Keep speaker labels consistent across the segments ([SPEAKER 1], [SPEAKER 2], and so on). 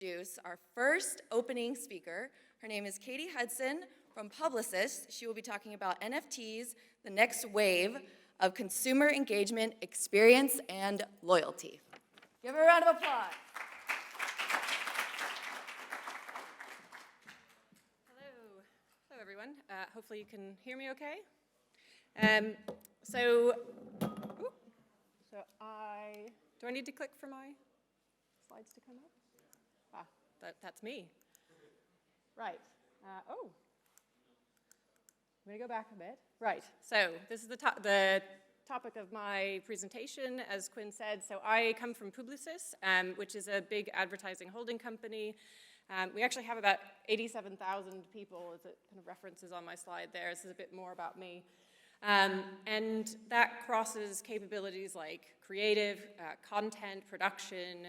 [SPEAKER 1] Introduce our first opening speaker. Her name is Katie Hudson from Publicist. She will be talking about NFTs, the next wave of consumer engagement, experience, and loyalty. Give her a round of applause.
[SPEAKER 2] Hello everyone. Hopefully you can hear me okay. Do I need to click for my slides to come up? That's me. Right. I'm going to go back a bit. Right. So this is the topic of my presentation, as Quinn said. So I come from Publicis, which is a big advertising holding company. We actually have about 87,000 people, as it kind of references on my slide there. This is a bit more about me. And that crosses capabilities like creative, content, production,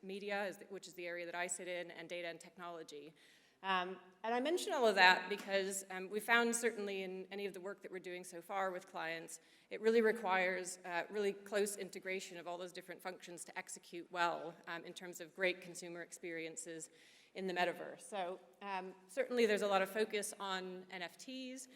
[SPEAKER 2] media, which is the area that I sit in, and data and technology. And I mention all of that because we found certainly in any of the work that we're doing so far with clients, it really requires really close integration of all those different functions to execute well in terms of great consumer experiences in the metaverse. So certainly there's a lot of focus on NFTs,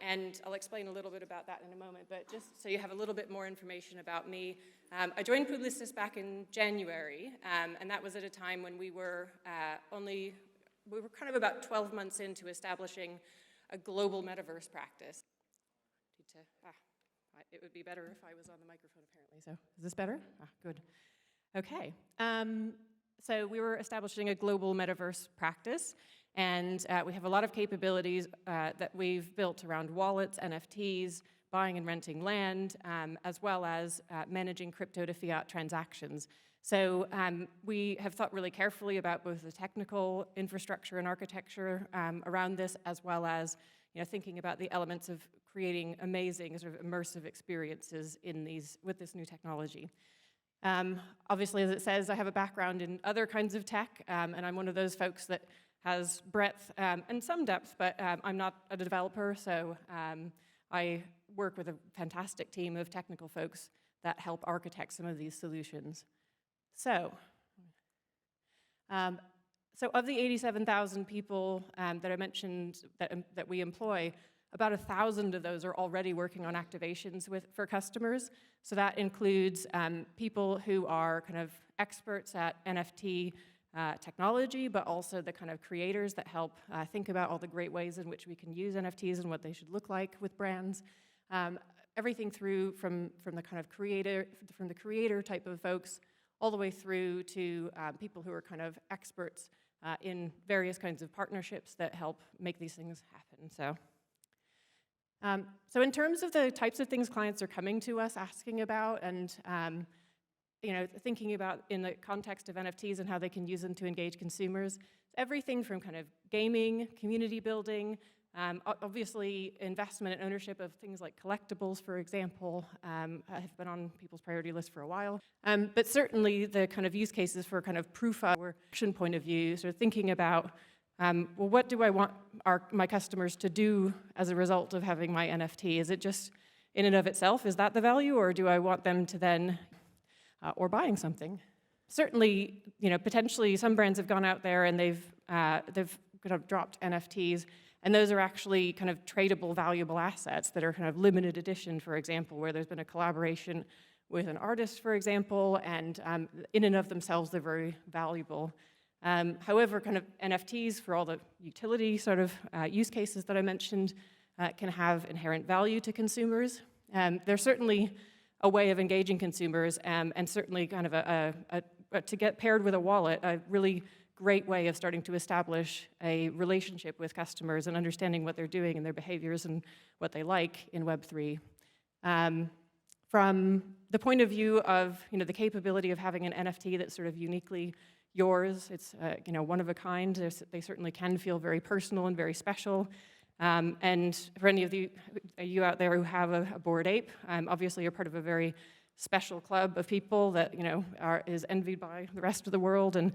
[SPEAKER 2] and I'll explain a little bit about that in a moment, but just so you have a little bit more information about me. I joined Publicis back in January, and that was at a time when we were kind of about 12 months into establishing a global metaverse practice. It would be better if I was on the microphone, apparently. So is this better? Good. Okay. So we were establishing a global metaverse practice, and we have a lot of capabilities that we've built around wallets, NFTs, buying and renting land, as well as managing crypto to fiat transactions. So we have thought really carefully about both the technical infrastructure and architecture around this, as well as thinking about the elements of creating amazing sort of immersive experiences with this new technology. Obviously, as it says, I have a background in other kinds of tech, and I'm one of those folks that has breadth and some depth, but I'm not a developer, so I work with a fantastic team of technical folks that help architect some of these solutions. So of the 87,000 people that I mentioned that we employ, about 1,000 of those are already working on activations for customers. So that includes people who are kind of experts at NFT technology, but also the kind of creators that help think about all the great ways in which we can use NFTs and what they should look like with brands. Everything through from the kind of creator type of folks, all the way through to people who are kind of experts in various kinds of partnerships that help make these things happen. So in terms of the types of things clients are coming to us asking about and thinking about in the context of NFTs and how they can use them to engage consumers, everything from kind of gaming, community building, obviously investment and ownership of things like collectibles, for example, have been on people's priority list for a while. But certainly the kind of use cases for kind of proof of or action point of view, sort of thinking about, well, what do I want my customers to do as a result of having my NFT? Is it just in and of itself, is that the value, or do I want them to then, or buying something? Certainly, potentially some brands have gone out there and they've kind of dropped NFTs, and those are actually kind of tradable, valuable assets that are kind of limited edition, for example, where there's been a collaboration with an artist, for example, and in and of themselves, they're very valuable. However, kind of NFTs, for all the utility sort of use cases that I mentioned, can have inherent value to consumers. They're certainly a way of engaging consumers, and certainly kind of to get paired with a wallet, a really great way of starting to establish a relationship with customers and understanding what they're doing and their behaviors and what they like in Web3. From the point of view of the capability of having an NFT that's sort of uniquely yours, it's one of a kind. They certainly can feel very personal and very special. And for any of you out there who have a Bored Ape, obviously you're part of a very special club of people that is envied by the rest of the world, and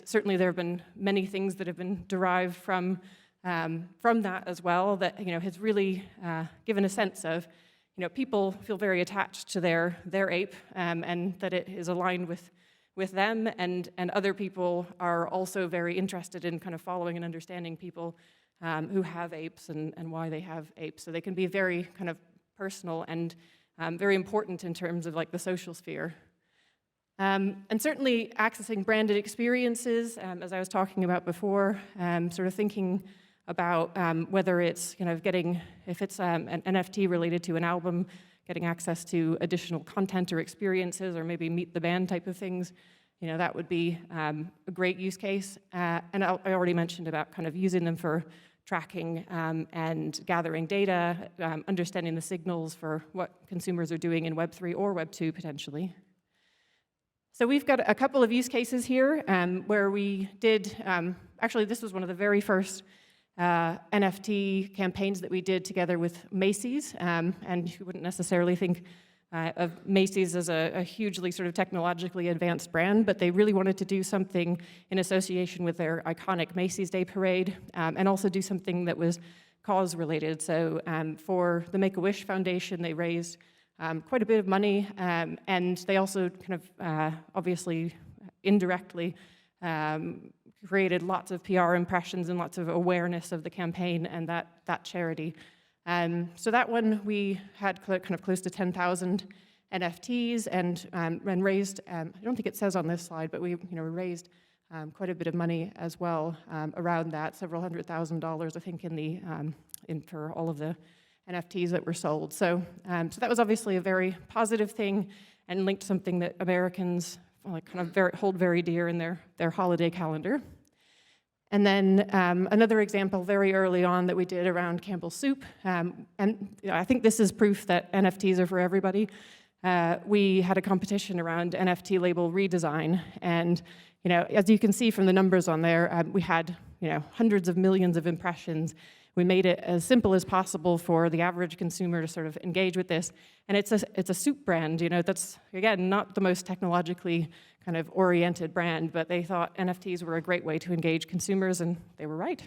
[SPEAKER 2] certainly there have been many things that have been derived from that as well that has really given a sense of people feel very attached to their ape, and that it is aligned with with them, and other people are also very interested in kind of following and understanding people who have apes and why they have apes. So they can be very kind of personal and very important in terms of like the social sphere. And certainly accessing branded experiences, as I was talking about before, sort of thinking about whether it's kind of getting, if it's an NFT related to an album, getting access to additional content or experiences, or maybe meet the band type of things, you know, that would be a great use case. And I already mentioned about kind of using them for tracking and gathering data, understanding the signals for what consumers are doing in Web3 or Web2 potentially. So we've got a couple of use cases here where we did, actually this was one of the very first NFT campaigns that we did together with Macy's, and you wouldn't necessarily think of Macy's as a hugely sort of technologically advanced brand, but they really wanted to do something in association with their iconic Macy's Day Parade, and also do something that was cause-related. So for the Make-A-Wish Foundation, they raised quite a bit of money, and they also kind of obviously indirectly created lots of PR impressions and lots of awareness of the campaign and that charity. So that one, we had kind of close to 10,000 NFTs and raised, I don't think it says on this slide, but we raised quite a bit of money as well around that, several $100,000, I think, for all of the NFTs that were sold. So that was obviously a very positive thing and linked to something that Americans hold very dear in their holiday calendar. And then another example very early on that we did around Campbell's Soup, and I think this is proof that NFTs are for everybody. We had a competition around NFT label redesign, and as you can see from the numbers on there, we had hundreds of millions of impressions. We made it as simple as possible for the average consumer to sort of engage with this. And it's a soup brand, that's, again, not the most technologically kind of oriented brand, but they thought NFTs were a great way to engage consumers, and they were right.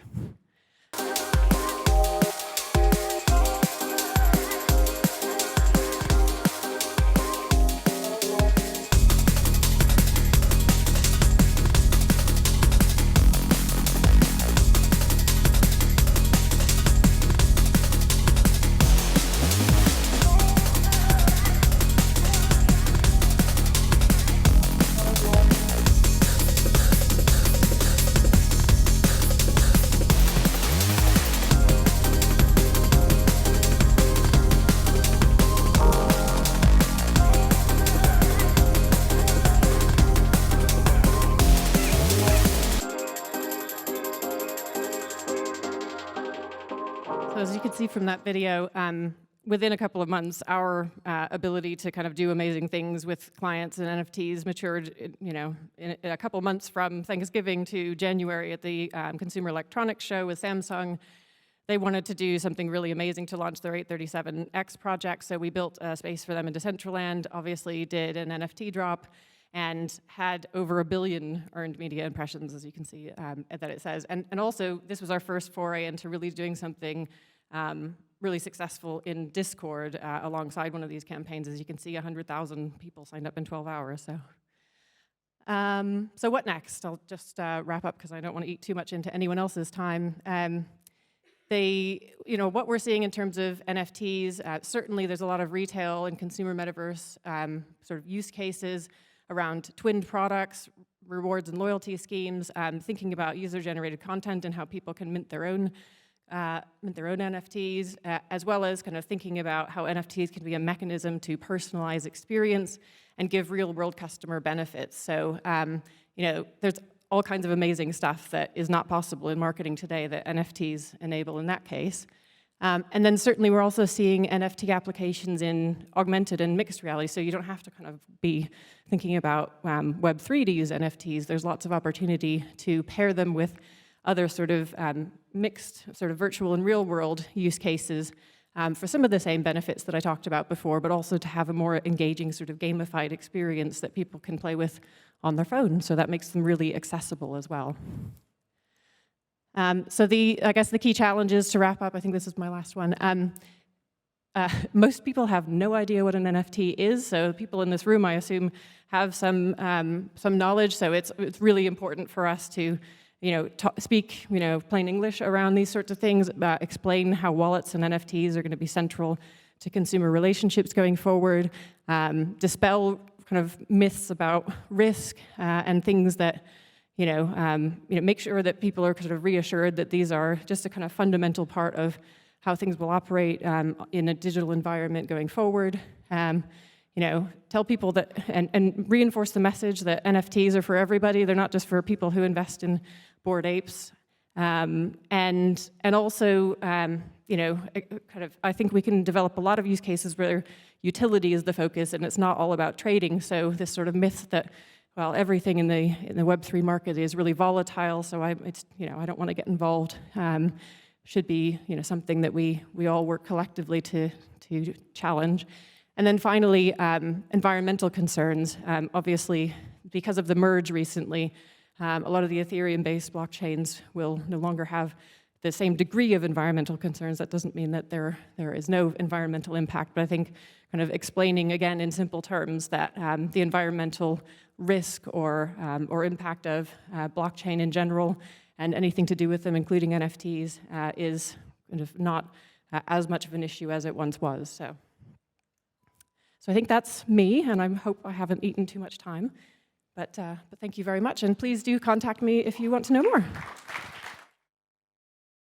[SPEAKER 2] So as you can see from that video, within a couple of months, our ability to kind of do amazing things with clients and NFTs matured, in a couple of months from Thanksgiving to January at the Consumer Electronics Show with Samsung. They wanted to do something really amazing to launch their 837X project, so we built a space for them in Decentraland, obviously did an NFT drop, and had over 1 billion earned media impressions, as you can see that it says. And also, this was our first foray into really doing something really successful in Discord alongside one of these campaigns. As you can see, 100,000 people signed up in 12 hours. So what next? I'll just wrap up because I don't want to eat too much into anyone else's time. What we're seeing in terms of NFTs, certainly there's a lot of retail and consumer metaverse sort of use cases around twinned products, rewards and loyalty schemes, thinking about user-generated content and how people can mint their own NFTs, as well as kind of thinking about how NFTs can be a mechanism to personalize experience and give real-world customer benefits. So, there's all kinds of amazing stuff that is not possible in marketing today that NFTs enable in that case. And then certainly we're also seeing NFT applications in augmented and mixed reality, so you don't have to kind of be thinking about Web3 to use NFTs. There's lots of opportunity to pair them with other sort of mixed sort of virtual and real world use cases for some of the same benefits that I talked about before, but also to have a more engaging sort of gamified experience that people can play with on their phone, so that makes them really accessible as well. So I guess the key challenges to wrap up, I think this is my last one. most people have no idea what an NFT is, so people in this room, I assume, have some knowledge, so it's really important for us to speak plain English around these sorts of things, explain how wallets and NFTs are going to be central to consumer relationships going forward, dispel kind of myths about risk and things that make sure that people are kind of reassured that these are just a kind of fundamental part of how things will operate in a digital environment going forward. Tell people that, and reinforce the message that NFTs are for everybody. They're not just for people who invest in Bored Apes. And also, kind of, I think we can develop a lot of use cases where utility is the focus and it's not all about trading. So this sort of myth that, well, everything in the Web3 market is really volatile, so I don't want to get involved, should be something that we all work collectively to challenge. And then finally, environmental concerns. Obviously, because of the merge recently, a lot of the Ethereum-based blockchains will no longer have the same degree of environmental concerns. That doesn't mean that there is no environmental impact, but I think kind of explaining again in simple terms that the environmental risk or impact of blockchain in general and anything to do with them, including NFTs, is kind of not as much of an issue as it once was. So I think that's me, and I hope I haven't eaten too much time. But thank you very much, and please do contact me if you want to know more.